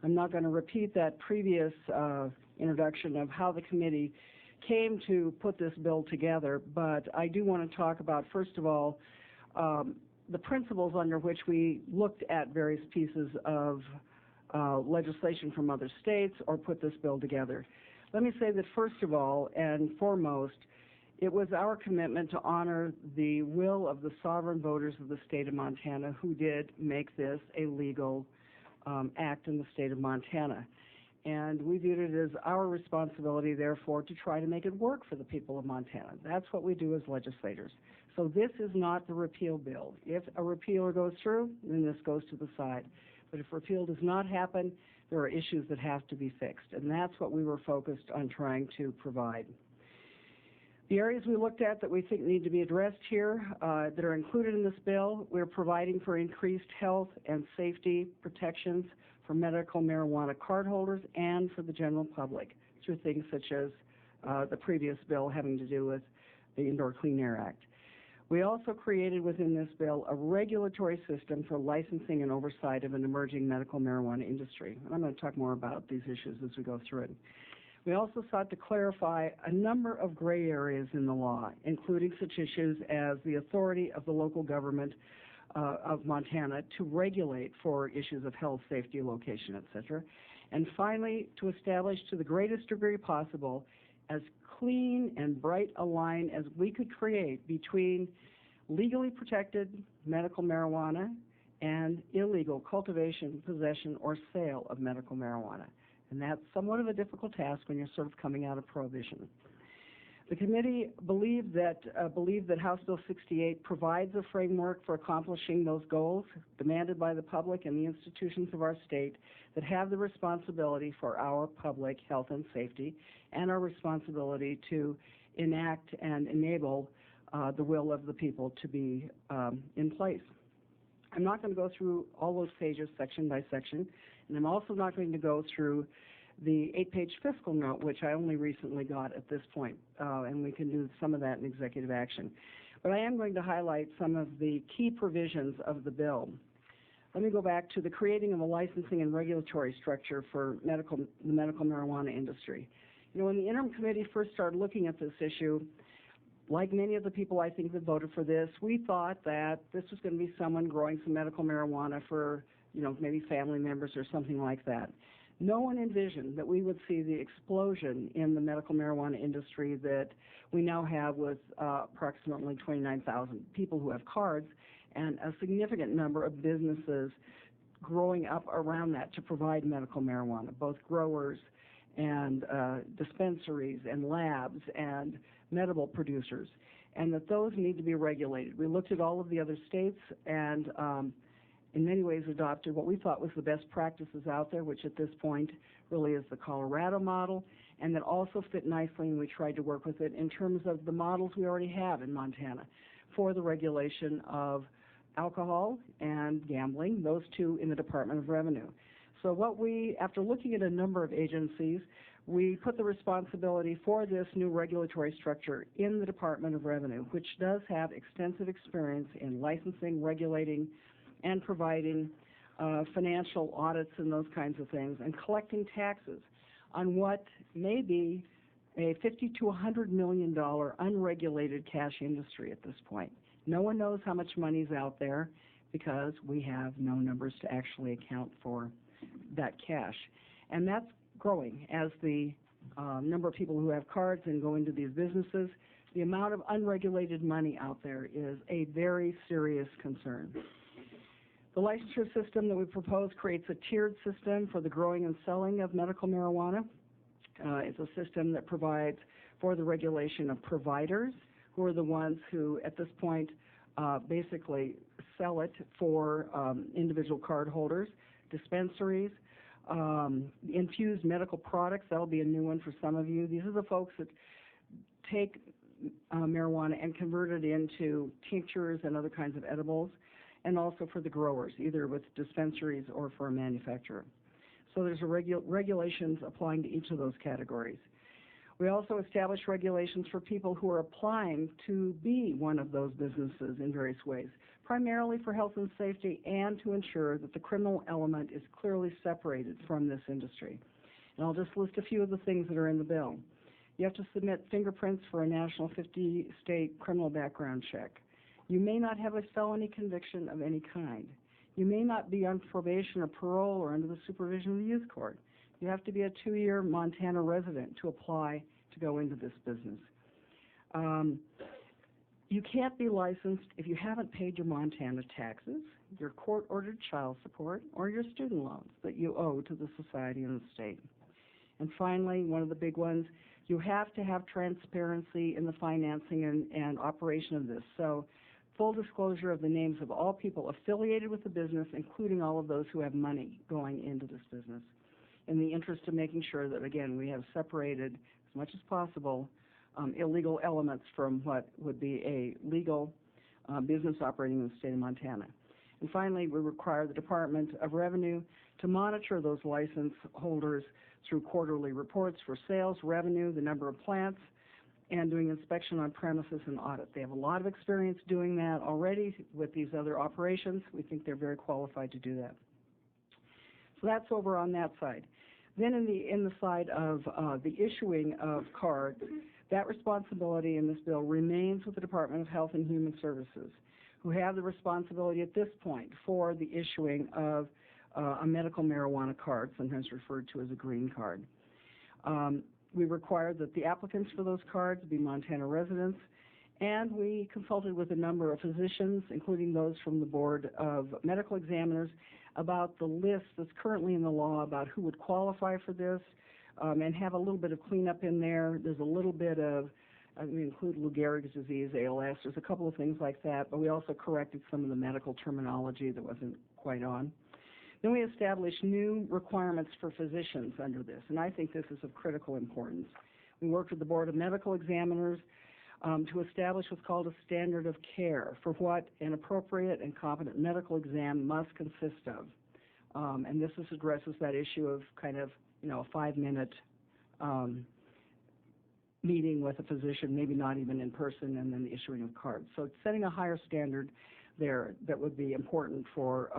I'm not going to repeat that previous introduction of how the committee came to put this bill together, but I do want to talk about, first of all, the principles under which we looked at various pieces of legislation from other states or put this bill together. Let me say that first of all and foremost, it was our commitment to honor the will of the sovereign voters of the state of Montana who did make this a legal act in the state of Montana. And we viewed it as our responsibility, therefore, to try to make it work for the people of Montana. That's what we do as legislators. So this is not the repeal bill. If a repealer goes through, then this goes to the side. But if repeal does not happen, there are issues that have to be fixed. And that's what we were focused on trying to provide. The areas we looked at that we think need to be addressed here that are included in this bill, we're providing for increased health and safety protections for medical marijuana cardholders and for the general public through things such as the previous bill having to do with the Indoor Clean Air Act. We also created within this bill a regulatory system for licensing and oversight of an emerging medical marijuana industry. And I'm going to talk more about these issues as we go through it. We also sought to clarify a number of gray areas in the law, including such issues as the authority of the local government of Montana to regulate for issues of health, safety, location, etc. And finally, to establish to the greatest degree possible as clean and bright a line as we could create between legally protected medical marijuana and illegal cultivation, possession, or sale of medical marijuana. And that's somewhat of a difficult task when you're sort of coming out of prohibition. The committee believed that House Bill 68 provides a framework for accomplishing those goals demanded by the public and the institutions of our state that have the responsibility for our public health and safety and our responsibility to enact and enable the will of the people to be in place. I'm not going to go through all those pages section by section, and I'm also not going to go through the 8-page fiscal note, which I only recently got at this point, and we can do some of that in executive action. But I am going to highlight some of the key provisions of the bill. Let me go back to the creating of a licensing and regulatory structure for the medical marijuana industry. You know, when the Interim Committee first started looking at this issue, like many of the people I think that voted for this, we thought that this was going to be someone growing some medical marijuana for, maybe family members or something like that. No one envisioned that we would see the explosion in the medical marijuana industry that we now have with approximately 29,000 people who have cards and a significant number of businesses growing up around that to provide medical marijuana, both growers and dispensaries and labs and medical producers, and that those need to be regulated. We looked at all of the other states and in many ways adopted what we thought was the best practices out there, which at this point really is the Colorado model, and that also fit nicely, and we tried to work with it in terms of the models we already have in Montana for the regulation of alcohol and gambling, those two in the Department of Revenue. So after looking at a number of agencies, we put the responsibility for this new regulatory structure in the Department of Revenue, which does have extensive experience in licensing, regulating, and providing financial audits and those kinds of things, and collecting taxes on what may be a $50 to $100 million unregulated cash industry at this point. No one knows how much money is out there because we have no numbers to actually account for that cash. And that's growing as the number of people who have cards and go into these businesses. The amount of unregulated money out there is a very serious concern. The licensure system that we propose creates a tiered system for the growing and selling of medical marijuana. It's a system that provides for the regulation of providers, who are the ones who, at this point, basically sell it for individual card holders, dispensaries, infused medical products. That'll be a new one for some of you. These are the folks that take marijuana and convert it into tinctures and other kinds of edibles, and also for the growers, either with dispensaries or for a manufacturer. So there's regulations applying to each of those categories. We also establish regulations for people who are applying to be one of those businesses in various ways, primarily for health and safety and to ensure that the criminal element is clearly separated from this industry. And I'll just list a few of the things that are in the bill. You have to submit fingerprints for a national 50-state criminal background check. You may not have a felony conviction of any kind. You may not be on probation or parole or under the supervision of the youth court. You have to be a 2-year Montana resident to apply to go into this business. You can't be licensed if you haven't paid your Montana taxes, your court-ordered child support, or your student loans that you owe to the society and the state. And finally, one of the big ones, you have to have transparency in the financing and operation of this. So full disclosure of the names of all people affiliated with the business, including all of those who have money going into this business, in the interest of making sure that, again, we have separated as much as possible illegal elements from what would be a legal business operating in the state of Montana. And finally, we require the Department of Revenue to monitor those license holders through quarterly reports for sales, revenue, the number of plants, and doing inspection on premises and audit. They have a lot of experience doing that already with these other operations. We think they're very qualified to do that. So that's over on that side. Then in the side of the issuing of cards, that responsibility in this bill remains with the Department of Health and Human Services, who have the responsibility at this point for the issuing of a medical marijuana card, sometimes referred to as a green card. We require that the applicants for those cards be Montana residents, and we consulted with a number of physicians, including those from the Board of Medical Examiners, about the list that's currently in the law about who would qualify for this, and have a little bit of cleanup in there. There's a little bit of, we include Lou Gehrig's disease, ALS, there's a couple of things like that, but we also corrected some of the medical terminology that wasn't quite on. Then we established new requirements for physicians under this, and I think this is of critical importance. We worked with the Board of Medical Examiners to establish what's called a standard of care for what an appropriate and competent medical exam must consist of. And this addresses that issue of kind of, a 5-minute meeting with a physician, maybe not even in person, and then the issuing of cards. So it's setting a higher standard there that would be important for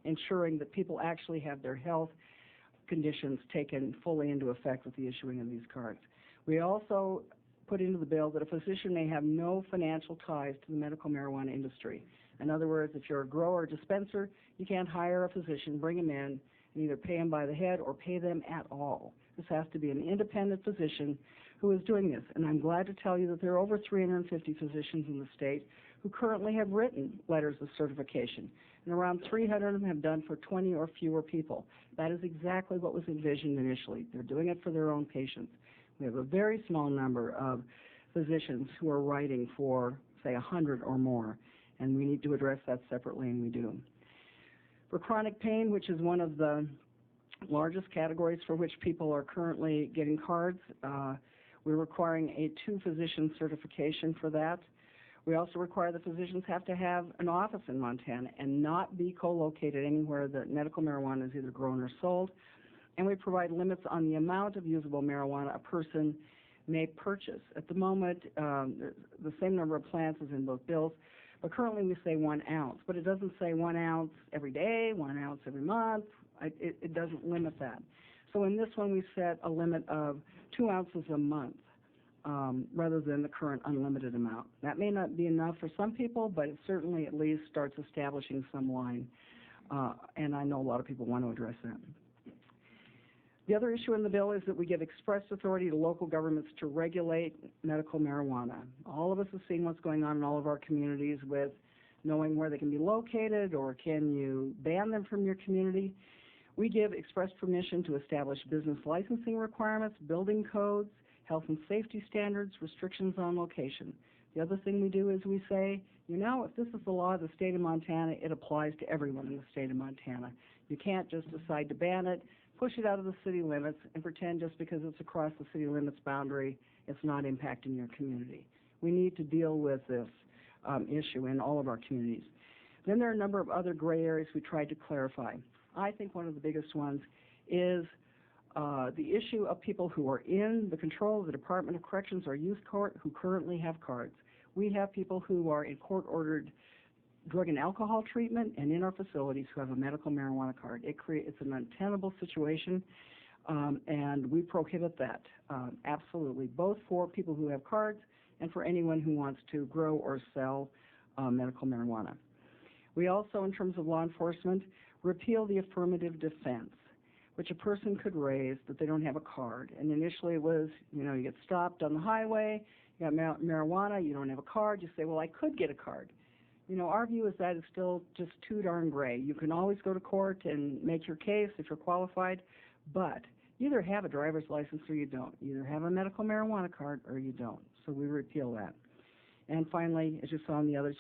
ensuring that people actually have their health conditions taken fully into effect with the issuing of these cards. We also put into the bill that a physician may have no financial ties to the medical marijuana industry. In other words, if you're a grower or dispenser, you can't hire a physician, bring him in, and either pay them by the head or pay them at all. This has to be an independent physician who is doing this. And I'm glad to tell you that there are over 350 physicians in the state who currently have written letters of certification, and around 300 of them have done for 20 or fewer people. That is exactly what was envisioned initially. They're doing it for their own patients. We have a very small number of physicians who are writing for, say, 100 or more, and we need to address that separately, and we do. For chronic pain, which is one of the largest categories for which people are currently getting cards, we're requiring a 2-physician certification for that. We also require the physicians have to have an office in Montana and not be co-located anywhere that medical marijuana is either grown or sold. And we provide limits on the amount of usable marijuana a person may purchase. At the moment, the same number of plants is in both bills, but currently we say 1 ounce. But it doesn't say 1 ounce every day, 1 ounce every month. It doesn't limit that. So in this one, we set a limit of 2 ounces a month rather than the current unlimited amount. That may not be enough for some people, but it certainly at least starts establishing some line, and I know a lot of people want to address that. The other issue in the bill is that we give express authority to local governments to regulate medical marijuana. All of us have seen what's going on in all of our communities with knowing where they can be located or can you ban them from your community. We give express permission to establish business licensing requirements, building codes, health and safety standards, restrictions on location. The other thing we do is we say, if this is the law of the state of Montana, it applies to everyone in the state of Montana. You can't just decide to ban it, push it out of the city limits, and pretend just because it's across the city limits boundary, it's not impacting your community. We need to deal with this issue in all of our communities. Then there are a number of other gray areas we tried to clarify. I think one of the biggest ones is The issue of people who are in the control of the Department of Corrections or Youth Court who currently have cards. We have people who are in court-ordered drug and alcohol treatment and in our facilities who have a medical marijuana card. It's an untenable situation, and we prohibit that, absolutely, both for people who have cards and for anyone who wants to grow or sell medical marijuana. We also, in terms of law enforcement, repeal the affirmative defense, which a person could raise that they don't have a card. And initially it was, you get stopped on the highway, you got marijuana, you don't have a card, you say, well, I could get a card. Our view is that is still just too darn gray. You can always go to court and make your case if you're qualified, but you either have a driver's license or you don't. You either have a medical marijuana card or you don't. So we repeal that. And finally, as you saw in the others,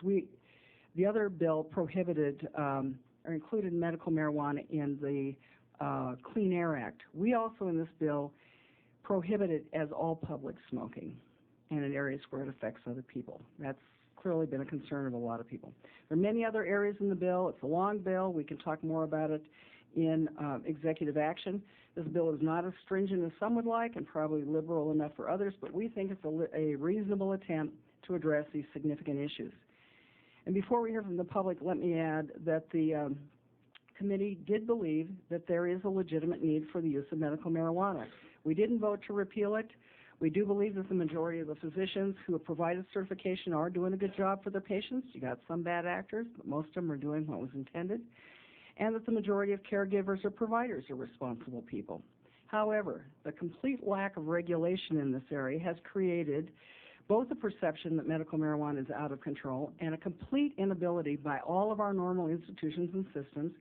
the other bill prohibited or included medical marijuana in the Clean Air Act. We also, in this bill, prohibit it as all public smoking and in areas where it affects other people. That's clearly been a concern of a lot of people. There are many other areas in the bill. It's a long bill. We can talk more about it in executive action. This bill is not as stringent as some would like and probably liberal enough for others, but we think it's a reasonable attempt to address these significant issues. And before we hear from the public, let me add that the committee did believe that there is a legitimate need for the use of medical marijuana. We didn't vote to repeal it. We do believe that the majority of the physicians who have provided certification are doing a good job for their patients. You got some bad actors, but most of them are doing what was intended. And that the majority of caregivers or providers are responsible people. However, the complete lack of regulation in this area has created both the perception that medical marijuana is out of control and a complete inability by all of our normal institutions and systems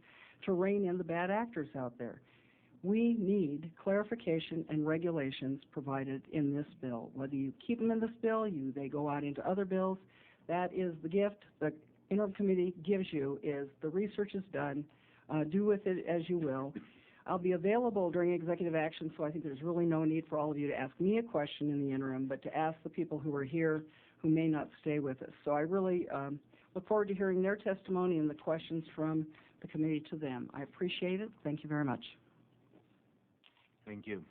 to rein in the bad actors out there. We need clarification and regulations provided in this bill. Whether you keep them in this bill, they go out into other bills, that is the gift the Interim Committee gives you is the research is done. Do with it as you will. I'll be available during executive action, so I think there's really no need for all of you to ask me a question in the interim, but to ask the people who are here who may not stay with us. So I really look forward to hearing their testimony and the questions from the committee to them. I appreciate it. Thank you very much. Thank you.